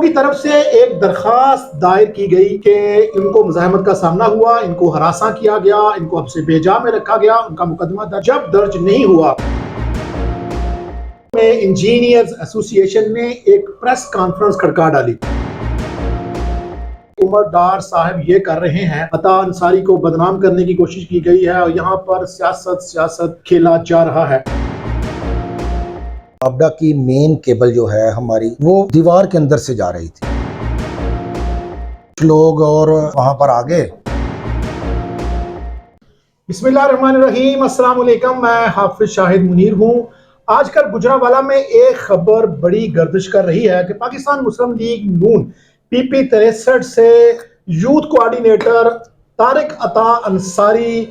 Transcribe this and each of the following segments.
गैपको की तरफ से एक दरखास्त दायर की गई कि इनको मुज़ाहमत का सामना हुआ, इनको हरासा किया गया, इनको हब्से बेजा में रखा गया। उनका मुकदमा जब दर्ज नहीं हुआ, में इंजीनियर्स एसोसिएशन ने एक प्रेस कॉन्फ्रेंस खड़का डाली। उमर डार साहब ये कर रहे हैं, अता अंसारी को बदनाम करने की कोशिश की गई है और यहाँ पर सियासत खेला जा रहा है। वापडा की मेन केबल जो है हमारी, वो दीवार के अंदर से जा रही थी। लोग और वहां पर आगे। बिस्मिल्लाहिर्रहमानिर्रहीम, अस्सलाम वालेकुम। मैं हाफिज शाहिद मुनीर हूँ। आजकल गुजरांवाला में एक खबर बड़ी गर्दिश कर रही है कि पाकिस्तान मुस्लिम लीग नून PP 63 से यूथ कोऑर्डिनेटर तारिक अता अंसारी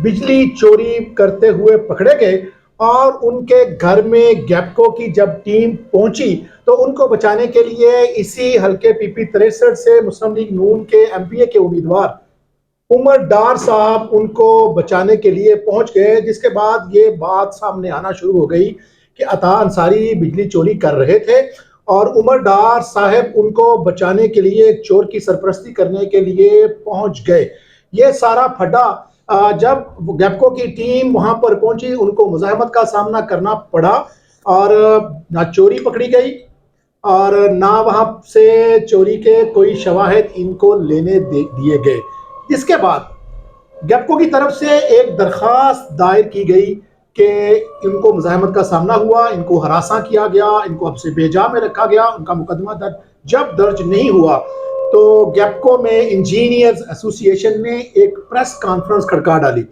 बिजली चोरी करते हुए पकड़े गए और उनके घर में गैपको की जब टीम पहुंची तो उनको बचाने के लिए इसी हल्के PP 63 से मुस्लिम लीग नून के MPA के उम्मीदवार उमर डार साहब उनको बचाने के लिए पहुंच गए, जिसके बाद ये बात सामने आना शुरू हो गई कि अता अंसारी बिजली चोरी कर रहे थे और उमर डार साहब उनको बचाने के लिए चोर की सरपरस्ती करने के लिए पहुंच गए। ये सारा फटा जब गैपको की टीम वहां पर पहुंची, उनको मुज़ाहमत का सामना करना पड़ा और ना चोरी पकड़ी गई और ना वहां से चोरी के कोई शवाहिद इनको लेने दिए गए। इसके बाद गैपको की तरफ से एक दरखास्त दायर की गई कि इनको मुज़ाहमत का सामना हुआ, इनको हरासा किया गया, इनको हब्से बेजा में रखा गया। उनका मुकदमा जब दर्ज नहीं हुआ तो गैपको में इंजीनियर्स एसोसिएशन ने एक प्रेस कॉन्फ्रेंस खड़का डाली,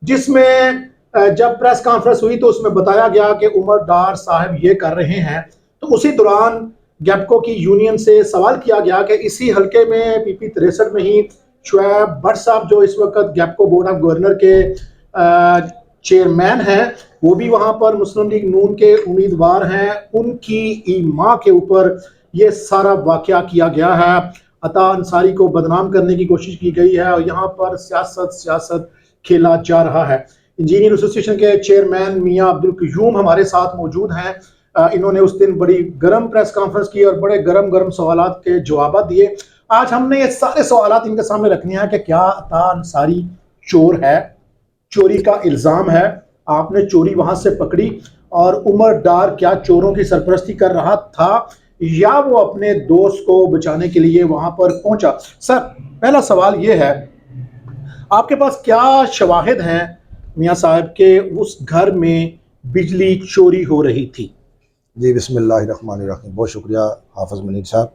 जिसमें जब प्रेस कॉन्फ्रेंस हुई तो उसमें बताया गया कि उमर डार साहब ये कर रहे हैं। तो उसी दौरान गैपको की यूनियन से सवाल किया गया कि इसी हल्के में PP 63 में ही शुएब भट्ट साहब, जो इस वक्त गैपको बोर्ड ऑफ गवर्नर के चेयरमैन हैं, वो भी वहां पर मुस्लिम लीग नून के उम्मीदवार हैं, उनकी मां के ऊपर ये सारा वाकया किया गया है। अता अंसारी को बदनाम करने की कोशिश की गई है और यहाँ पर सियासत खेला जा रहा है। इंजीनियर एसोसिएशन के चेयरमैन मियां अब्दुल क़य्यूम हमारे साथ मौजूद हैं। इन्होंने उस दिन बड़ी गर्म प्रेस कॉन्फ्रेंस की और बड़े गर्म सवालात के जवाब दिए। आज हमने ये सारे सवालात इनके सामने रखने हैं कि क्या अता अंसारी चोर है, चोरी का इल्ज़ाम है, आपने चोरी वहां से पकड़ी, और उमर डार क्या चोरों की सरपरस्ती कर रहा था या वो अपने दोस्त को बचाने के लिए वहां पर पहुंचा। सर, पहला सवाल ये है, आपके पास क्या शवाहिद हैं मियां साहब के उस घर में बिजली चोरी हो रही थी? जी, बिस्मिल्लाहिर्रहमानिर्रहीम। बहुत शुक्रिया हाफिज मुनीर साहब।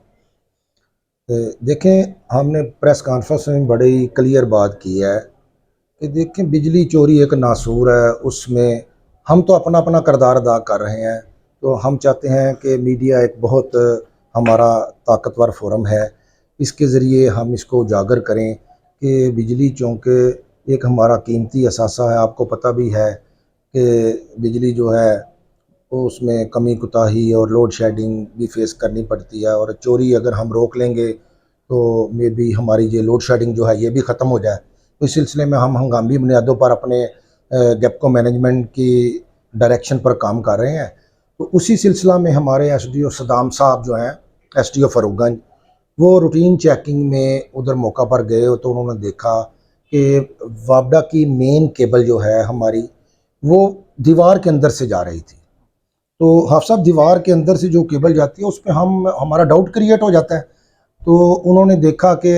देखें, हमने प्रेस कॉन्फ्रेंस में बड़ी क्लियर बात की है कि देखें, बिजली चोरी एक नासूर है, उसमें हम तो अपना अपना किरदार अदा कर रहे हैं। तो हम चाहते हैं कि मीडिया एक बहुत हमारा ताकतवर फोरम है, इसके ज़रिए हम इसको उजागर करें कि बिजली चौंके एक हमारा कीमती असासा है। आपको पता भी है कि बिजली जो है तो उसमें कमी कुताही और लोड शेडिंग भी फेस करनी पड़ती है, और चोरी अगर हम रोक लेंगे तो मे भी हमारी ये लोड शेडिंग जो है ये भी ख़त्म हो जाए। तो इस सिलसिले में हम हंगामी बुनियादों पर अपने गैपको मैनेजमेंट की डायरेक्शन पर काम कर रहे हैं। तो उसी सिलसिला में हमारे SDO सदाम साहब जो हैं, SDO फरूखगंज, वो रूटीन चेकिंग में उधर मौका पर गए तो उन्होंने देखा कि वापडा की मेन केबल जो है हमारी, वो दीवार के अंदर से जा रही थी। तो हाफ साहब, दीवार के अंदर से जो केबल जाती है उस पर हमारा डाउट क्रिएट हो जाता है। तो उन्होंने देखा कि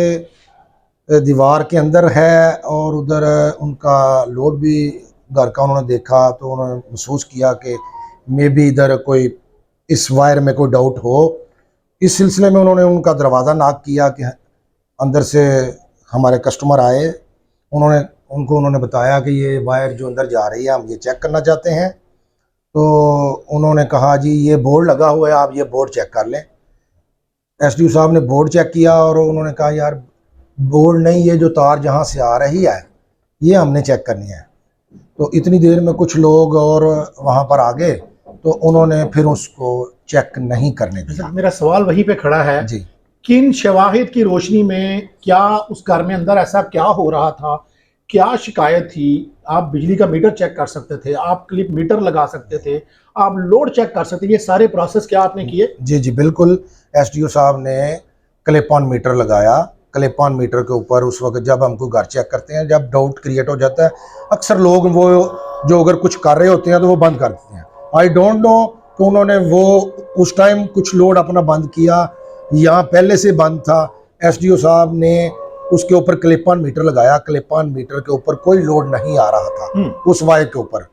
दीवार के अंदर है और उधर उनका लोड भी घर का उन्होंने देखा, तो उन्होंने महसूस किया कि मे भी इधर कोई इस वायर में कोई डाउट हो। इस सिलसिले में उन्होंने उनका दरवाज़ा नॉक किया कि अंदर से हमारे कस्टमर आए। उन्होंने बताया कि ये वायर जो अंदर जा रही है हम ये चेक करना चाहते हैं। तो उन्होंने कहा, जी ये बोर्ड लगा हुआ है, आप ये बोर्ड चेक कर लें। SDO साहब ने बोर्ड चेक किया और उन्होंने कहा, यार बोर्ड नहीं, ये जो तार जहाँ से आ रही है ये हमने चेक करनी है। तो इतनी देर में कुछ लोग और वहाँ पर आ गए तो उन्होंने फिर उसको चेक नहीं करने दिया। मेरा सवाल वहीं पे खड़ा है जी, किन शवाहिद की रोशनी में क्या उस घर में अंदर ऐसा क्या हो रहा था क्या शिकायत थी? आप बिजली का मीटर चेक कर सकते थे, आप क्लिप मीटर लगा सकते थे, आप लोड चेक कर सकते थे, ये सारे प्रोसेस क्या आपने किए? जी जी बिल्कुल। एसडीओ साहब ने क्लिप ऑन मीटर लगाया। क्लिप ऑन मीटर के ऊपर उस वक्त जब हमको घर चेक करते हैं, जब डाउट क्रिएट हो जाता है, अक्सर लोग वो जो अगर कुछ कर रहे होते हैं तो वो बंद कर देते हैं। आई डोंट नो कि उन्होंने वो उस टाइम कुछ लोड अपना बंद किया या पहले से बंद था। एसडीओ साहब ने उसके ऊपर क्लिप ऑन मीटर लगाया। क्लिप ऑन मीटर के ऊपर कोई लोड नहीं आ रहा था उस वायर के ऊपर।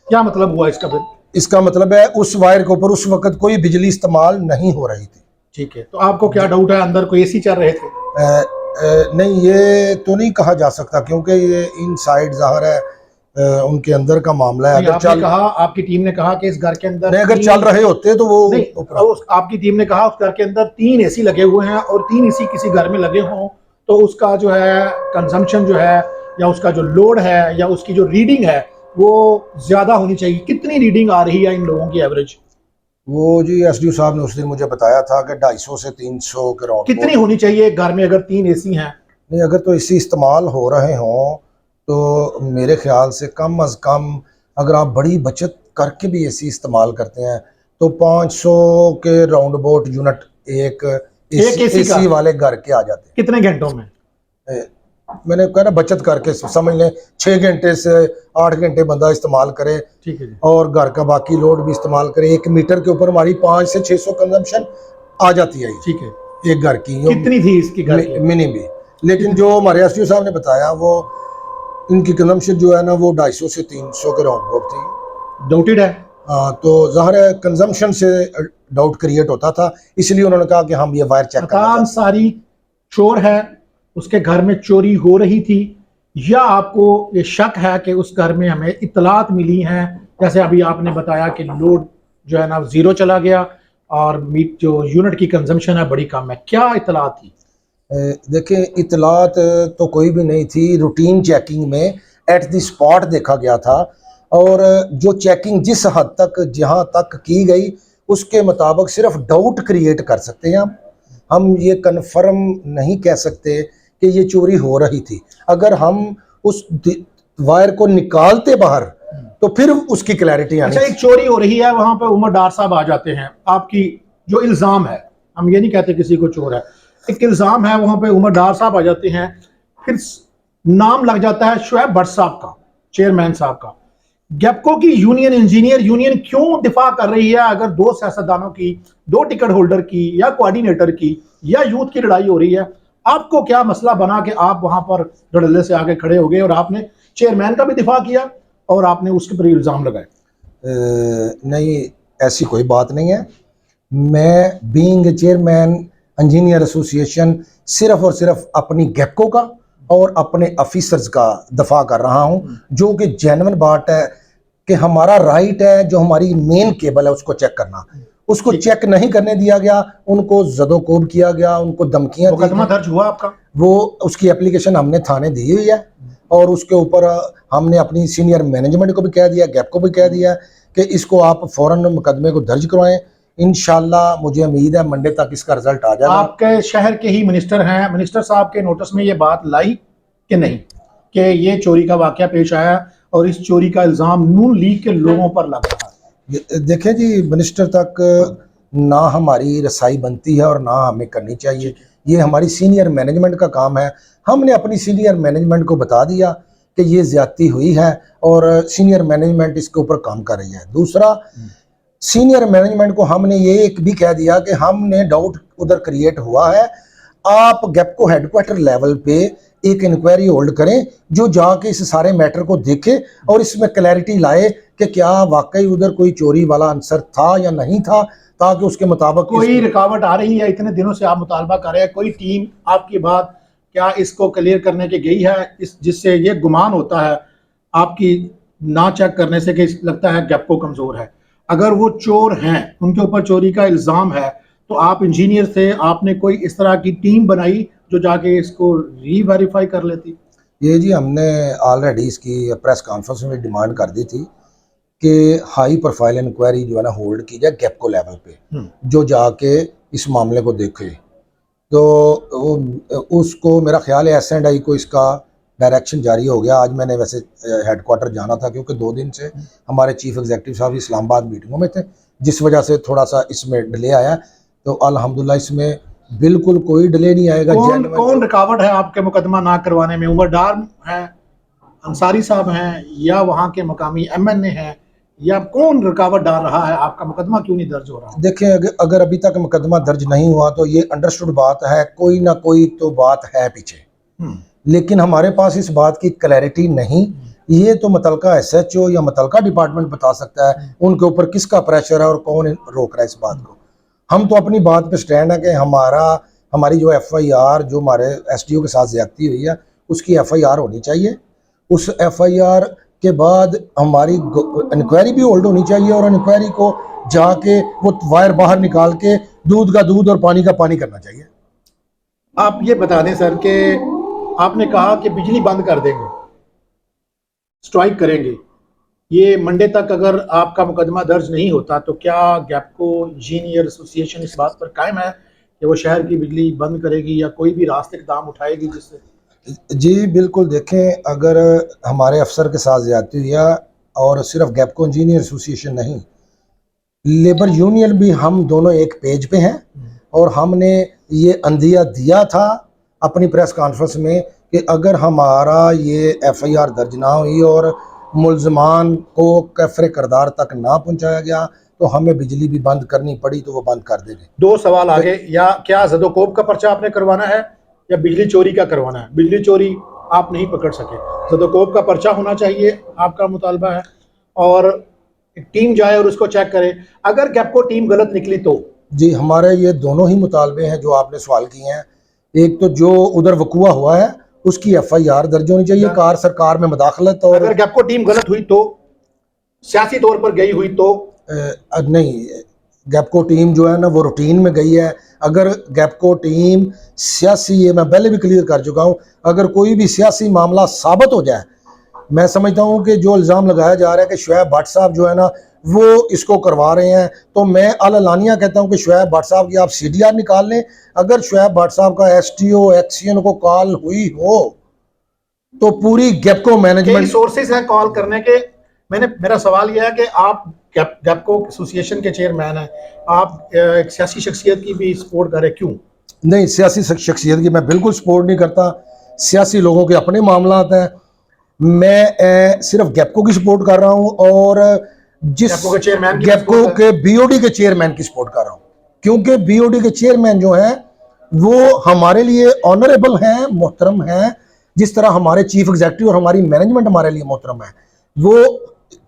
क्या मतलब हुआ इसका फिर? इसका मतलब है उस वायर के ऊपर उस वक्त कोई बिजली इस्तेमाल नहीं हो रही थी। ठीक है, तो आपको क्या डाउट है, अंदर कोई एसी चल रहे थे? नहीं, ये तो नहीं कहा जा सकता क्योंकि ये इनसाइड ज़ाहिर है उनके अंदर का मामला है। नहीं, आपने कहा, आपकी टीम ने कहा कि इस घर के अंदर नहीं, अगर चल रहे होते तो वो नहीं, आपकी टीम ने कहा उस घर के अंदर 3 एसी लगे हुए हैं और 3 एसी किसी घर में लगे हों तो उसका जो है कंजम्पशन जो है या उसका जो लोड है या उसकी जो रीडिंग है वो ज्यादा होनी चाहिए। कितनी रीडिंग आ रही है इन लोगों की एवरेज? वो जी एसडीओ साहब ने उस दिन मुझे बताया था कि 250 से 300 के राउंड कितनी होनी चाहिए घर में अगर 3 एसी हैं? नहीं, अगर तो एसी इस्तेमाल हो रहे हों तो मेरे ख्याल से कम अज़ कम अगर आप बड़ी बचत करके भी एसी इस्तेमाल करते हैं तो 500 के राउंड अबाउट यूनिट एक एसी वाले घर के आ जाते हैं। कितने घंटों में? मैंने कहा ना, बचत करके समझ लें 6 घंटे से 8 घंटे बंदा इस्तेमाल करे। ठीक है जी। और घर का बाकी लोड भी इस्तेमाल करे। 1 मीटर के ऊपर हमारी 5 से 600 कंजम्पशन आ जाती है। ठीक है, एक घर की कितनी थी इसकी घर की? मिनी भी। लेकिन जो हमारे एसडीओ साहब ने बताया वो इनकी कंजम्पशन जो है ना वो 250 से 300 के राउंड अबाउट थी। डाउटेड है? हाँ, तो ज़ाहिर है कंजम्पशन से डाउट क्रिएट होता था, इसलिए उन्होंने कहा कि हम ये वायर चेक करना। सारी चोर है, उसके घर में चोरी हो रही थी, या आपको ये शक है कि उस घर में हमें इतलात मिली हैं, जैसे अभी आपने बताया कि लोड जो है ना जीरो चला गया और मीट जो यूनिट की कंजम्पशन है बड़ी कम है, क्या इतलात थी? देखिए, इतलात तो कोई भी नहीं थी। रूटीन चेकिंग में एट द स्पॉट देखा गया था और जो चेकिंग जिस हद तक जहाँ तक की गई उसके मुताबिक सिर्फ डाउट क्रिएट कर सकते हैं। हम ये कन्फर्म नहीं कह सकते कि ये चोरी हो रही थी। अगर हम उस वायर को निकालते बाहर तो फिर उसकी क्लैरिटी आनी। अच्छा, एक चोरी हो रही है, वहां पे उमर डार साहब आ जाते हैं, आपकी जो इल्जाम है, हम ये नहीं कहते किसी को चोर है, एक इल्जाम है, वहां पे उमर डार साहब आ जाते हैं, फिर नाम लग जाता है शुएब भट्ट साहब का, चेयरमैन साहब का। गैपको की यूनियन, इंजीनियर यूनियन क्यों दिफा कर रही है? अगर 2 सियासतदानों की, 2 टिकट होल्डर की या कोऑर्डिनेटर की या यूथ की लड़ाई हो रही है, आपको क्या मसला बना कि आप वहां पर धड़ल्ले से आगे खड़े हो गए और आपने चेयरमैन का भी दिफा किया और आपने उसके पर इल्जाम लगाए? नहीं, ऐसी कोई बात नहीं है। मैं बीइंग चेयरमैन इंजीनियर एसोसिएशन सिर्फ और सिर्फ अपनी गैपको का और अपने ऑफिसर्स का दफा कर रहा हूं, जो कि जेन्युइन बात है कि हमारा राइट है जो हमारी मेन केबल है उसको चेक करना। उसको चेक नहीं करने दिया गया, उनको जदोकोब किया गया, उनको धमकियां दी। मुकदमा दर्ज हुआ आपका? वो उसकी एप्लीकेशन हमने थाने दी हुई है और उसके ऊपर हमने अपनी सीनियर मैनेजमेंट को भी कह दिया, गैप को भी कह दिया कि इसको आप फौरन मुकदमे को दर्ज करवाएं। इंशाल्लाह मुझे उम्मीद है मंडे तक इसका रिजल्ट आ जाएगा। आपके शहर के ही मिनिस्टर हैं, मिनिस्टर साहब के नोटिस में ये बात लाई कि नहीं कि ये चोरी का वाकया पेश आया और इस चोरी का इल्जाम नून लीग के लोगों पर लग रहा है? देखें जी, मिनिस्टर तक ना हमारी रसाई बनती है और ना हमें करनी चाहिए। ये हमारी सीनियर मैनेजमेंट का काम है। हमने अपनी सीनियर मैनेजमेंट को बता दिया कि ये ज्यादती हुई है और सीनियर मैनेजमेंट इसके ऊपर काम कर रही है। दूसरा, सीनियर मैनेजमेंट को हमने ये एक भी कह दिया कि हमने डाउट उधर क्रिएट हुआ है, आप गैपको हेडक्वार्टर लेवल पे एक इंक्वायरी होल्ड करें जो जाके इस सारे मैटर को देखे और इसमें क्लैरिटी लाए कि क्या वाकई उधर कोई चोरी वाला आंसर था या नहीं था, ताकि उसके मुताबिक कोई रुकावट आ रही है? इतने दिनों से आप मुतालबा कर रहे हैं, कोई टीम आपकी बात क्या इसको क्लियर करने के गई है, इस जिससे ये गुमान होता है आपकी ना चेक करने से कि लगता है गैपको कमजोर है? अगर वो चोर हैं, उनके ऊपर चोरी का इल्जाम है, तो आप इंजीनियर थे, आपने कोई इस तरह की टीम बनाई जो जाके इसको री-वेरीफाई कर लेती? ये जी हमने ऑलरेडी इसकी प्रेस कॉन्फ्रेंस में डिमांड कर दी थी कि हाई प्रोफाइल इंक्वायरी जो है ना होल्ड की जाए गैपको लेवल पे, जो जाके इस मामले को देखे। तो वो उसको मेरा ख्याल है S&I को इसका डायरेक्शन जारी हो गया। आज मैंने वैसे हेडक्वार्टर जाना था क्योंकि 2 दिन से हमारे चीफ एग्जीक्यूटिव साहब इस्लामाबाद मीटिंगों में थे, जिस वजह से थोड़ा सा इसमें डिले आया। तो अल्हम्दुलिल्लाह इसमें बिल्कुल कोई डिले नहीं आएगा। कौन रुकावट है आपके मुकदमा ना करवाने में? उमर डार है, अंसारी साहब हैं, या वहाँ के मकामी MNA हैं, या कौन रुकावट डाल रहा है? आपका मुकदमा क्यों नहीं दर्ज हो रहा? देखें, अगर अभी तक मुकदमा दर्ज नहीं हुआ तो ये अंडरस्टूड बात है, कोई ना कोई तो बात है पीछे, लेकिन हमारे पास इस बात की क्लैरिटी नहीं। ये तो मुतलका SHO या मुतलका डिपार्टमेंट बता सकता है उनके ऊपर किसका प्रेशर है और कौन रोक रहा है इस बात को। हम तो अपनी बात पे स्टैंड है कि हमारी जो FIR जो हमारे SDO के साथ ज्यादती हुई है उसकी FIR होनी चाहिए। उस FIR के बाद हमारी इंक्वायरी भी होल्ड होनी चाहिए और इंक्वायरी को जाके वो वायर बाहर निकाल के दूध का दूध और पानी का पानी करना चाहिए। आप ये बता दें सर कि आपने कहा कि बिजली बंद कर देंगे, स्ट्राइक करेंगे। ये मंडे तक अगर आपका मुकदमा दर्ज नहीं होता तो क्या गैपको इंजीनियर एसोसिएशन इस बात पर कायम है कि वो शहर की बिजली बंद करेगी या कोई भी रास्ते इक़दाम उठाएगी जिससे? जी बिल्कुल, देखें, अगर हमारे अफसर के साथ ज्यादती हुई है, और सिर्फ गैपको इंजीनियर एसोसिएशन नहीं, लेबर यूनियन भी, हम दोनों एक पेज पे हैं। और हमने ये अंदिया दिया था अपनी प्रेस कॉन्फ्रेंस में कि अगर हमारा ये FIR दर्ज ना हुई और मुल्ज़मान को कैफरे करदार तक ना पहुंचाया गया तो हमें बिजली भी बंद करनी पड़ी, तो वो बंद कर देंगे। 2 सवाल आगे, या क्या ज़दोकोब का पर्चा आपने करवाना है या बिजली चोरी का करवाना है? बिजली चोरी आप नहीं पकड़ सके, ज़दोकोब का पर्चा होना चाहिए, आपका मुतालबा है, और टीम जाए और उसको चेक करे। अगर गैपको टीम गलत निकली तो? जी, हमारे ये दोनों ही मुतालबे हैं जो आपने सवाल किए हैं। एक तो जो उधर वकुआ हुआ है उसकी FIR दर्ज होनी चाहिए, कार सरकार में मदाखलत। और अगर गैपको टीम गलत हुई तो, सियासी तौर पर गई हुई तो? नहीं, गैपको टीम जो है ना वो रूटीन में गई है। अगर गैपको टीम सियासी, ये मैं पहले भी क्लियर कर चुका हूँ, अगर कोई भी सियासी मामला साबित हो जाए, मैं समझता हूँ कि जो इल्ज़ाम लगाया जा रहा है कि शुएब भट्ट साहब जो है ना वो इसको करवा रहे हैं, तो मैं अलानिया कहता हूँ कि शुएब भट्ट साहब की आप CDR निकाल लें। अगर शुएब भट्ट साहब का STO एक्सियन को कॉल हुई हो तो पूरी गैपको मैनेजमेंट, सोर्सेज हैं कॉल करने के। मेरा सवाल यह है कि आप गैपको एसोसिएशन के चेयरमैन हैं, आप एक सियासी शख्सियत की भी सपोर्ट करें, क्यों? नहीं, सियासी शख्सियत की मैं बिल्कुल सपोर्ट नहीं करता। सियासी लोगों के अपने मामला हैं, मैं सिर्फ गैपको की सपोर्ट कर रहा हूं और जिस गैपको के BOD के चेयरमैन की सपोर्ट कर रहा हूं, क्योंकि BOD के चेयरमैन जो हैं वो हमारे लिए ऑनरेबल हैं, मोहतरम हैं, जिस तरह हमारे चीफ एग्जीक्यूटिव और हमारी मैनेजमेंट हमारे लिए मोहतरम है। वो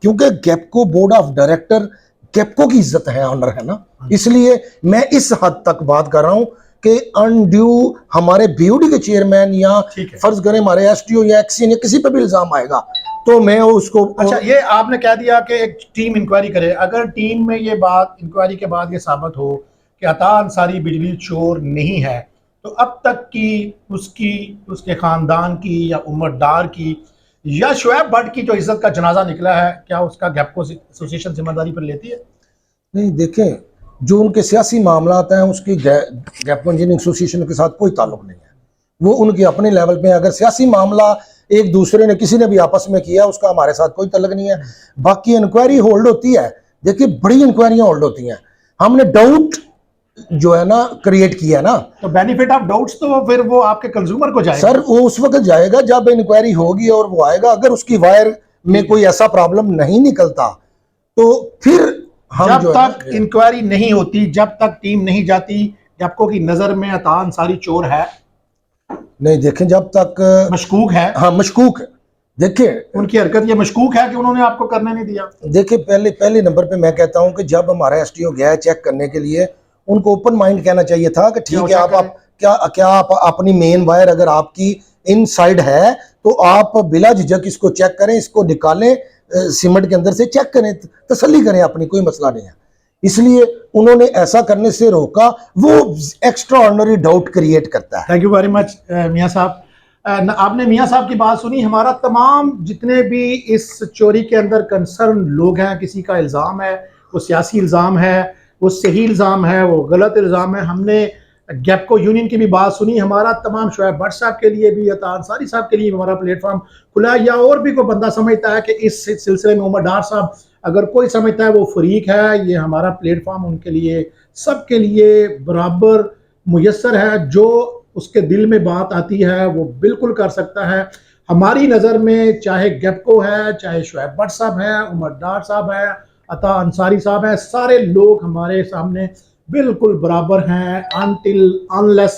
क्योंकि गैपको बोर्ड ऑफ डायरेक्टर गैपको की इज्जत है, ऑनर है ना, इसलिए मैं इस हद तक बात कर रहा हूं कि अनड्यू हमारे BOD के चेयरमैन या फर्ज करें हमारे STO या एक्सियन या किसी पे भी इल्जाम आएगा तो मैं उसको। अच्छा, ये आपने कह दिया कि एक टीम इंक्वायरी करे। अगर टीम में ये बात इंक्वायरी के बाद ये साबित हो कि अता अंसारी बिजली चोर नहीं है, तो अब तक की उसके खानदान की या उमर डार की या शुएब भट्ट की जो इज्जत का जनाजा निकला है, क्या उसका गैपको एसोसिएशन जिम्मेदारी पर लेती है? नहीं, देखें, जो उनके सियासी मामला हैं उसकी गैपको इंजीनियरिंग एसोसिएशन के साथ कोई ताल्लुक नहीं है। वो उनके अपने लेवल पे, अगर सियासी मामला एक दूसरे ने किसी ने भी आपस में किया उसका हमारे साथ कोई ताल्लुक नहीं है। बाकी इंक्वायरी होल्ड होती है, देखिए बड़ी इंक्वायरियां होल्ड होती हैं। हमने डाउट जो है ना क्रिएट किया ना, तो बेनिफिट ऑफ डाउट्स तो फिर वो आपके कंज्यूमर को जाएगा। सर वो उस वक्त जाएगा जब इंक्वायरी होगी और वो आएगा। अगर उसकी वायर में कोई ऐसा प्रॉब्लम नहीं निकलता तो फिर हम, जब तक इंक्वायरी नहीं होती, जब तक टीम नहीं जाती, गैपको की नजर में अता अंसारी चोर है? नहीं, देखें, जब तक मशकूक है। हाँ, मशकूक है। देखिए उनकी हरकत ये मशकूक है कि उन्होंने आपको करने नहीं दिया। देखिए, पहले नंबर पे मैं कहता हूं कि जब हमारा STO गया है चेक करने के लिए, उनको ओपन माइंड कहना चाहिए था कि ठीक है, आप क्या आप अपनी मेन वायर अगर आपकी इनसाइड है तो आप बिला झिझक इसको चेक करें, इसको निकालें, सीमेंट के अंदर से चेक करें, तसल्ली करें अपनी, कोई मसला नहीं है। इसलिए उन्होंने ऐसा करने से रोका, वो एक्स्ट्रा ऑर्डिनरी डाउट क्रिएट करता है। थैंक यू वेरी मच मियां साहब। आपने मियां साहब की बात सुनी। हमारा तमाम जितने भी इस चोरी के अंदर कंसर्न लोग हैं, किसी का इल्ज़ाम है वो सियासी इल्ज़ाम है, वो सही इल्ज़ाम है, वो गलत इल्ज़ाम है, हमने गैपको यूनियन की भी बात सुनी। हमारा तमाम शुएब भट्ट साहब के लिए भी, अता अंसारी साहब के लिए हमारा प्लेटफॉर्म खुला है, या और भी कोई बंदा समझता है कि इस सिलसिले में उमर डार साहब अगर कोई समझता है वो फरीक है, ये हमारा प्लेटफॉर्म उनके लिए, सबके लिए बराबर मुयस्सर है। जो उसके दिल में बात आती है वो बिल्कुल कर सकता है। हमारी नज़र में चाहे गैपको है, चाहे शुएब भट्ट साहब है, उमर डार साहब है, अता अंसारी साहब है, सारे लोग हमारे सामने बिल्कुल बराबर हैं अनटिल अनलेस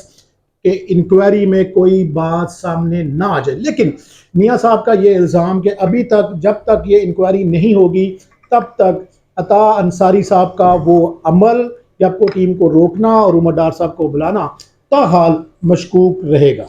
के इंक्वायरी में कोई बात सामने ना आ जाए। लेकिन मियाँ साहब का ये इल्ज़ाम कि अभी तक, जब तक ये इंक्वायरी नहीं होगी तब तक अता अंसारी साहब का वो अमल या आपको टीम को रोकना और उमर डार साहब को बुलाना ताहाल मशकूक रहेगा।